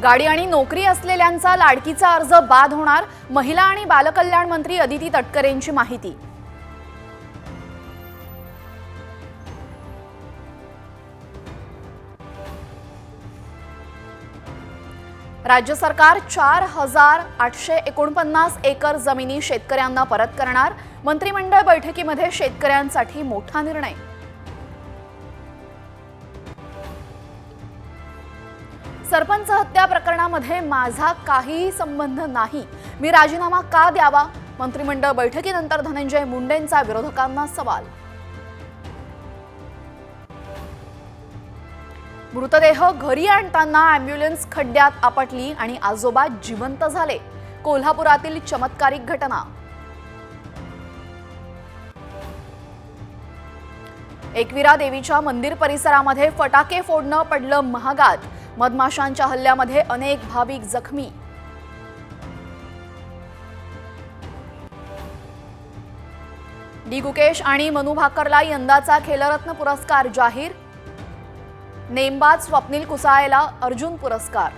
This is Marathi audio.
गाडी आणि नोकरी असलेल्यांचा लाडकीचा अर्ज बाद होणार, महिला आणि बालकल्याण मंत्री अदिती तटकरेंची माहिती। राज्य सरकार 4,849 एकर जमिनी शेतकऱ्यांना परत करणार, मंत्रिमंडळ बैठकीमध्ये शेतकऱ्यांसाठी मोठा निर्णय। सरपंच हत्या प्रकरणामध्ये माझा काहीही संबंध नाही, मी राजीनामा का द्यावा? मंत्रिमंडळ बैठकीनंतर धनंजय मुंडेंचा विरोधकांना सवाल। मृतदेह घरी आणताना ॲम्ब्युलन्स खड्ड्यात आपटली आणि आजोबा जिवंत झाले, कोल्हापुरातील चमत्कारिक घटना। एकविरा देवीच्या मंदिर परिसरामध्ये फटाके फोडणं पडलं महागात, मधमाशांच्या हल्ल्यामध्ये अनेक भाविक जखमी। डी गुकेश आणि मनू भाकरला यंदाचा खेलरत्न पुरस्कार जाहीर, नेमबाज स्वप्नील कुसाळेला अर्जुन पुरस्कार।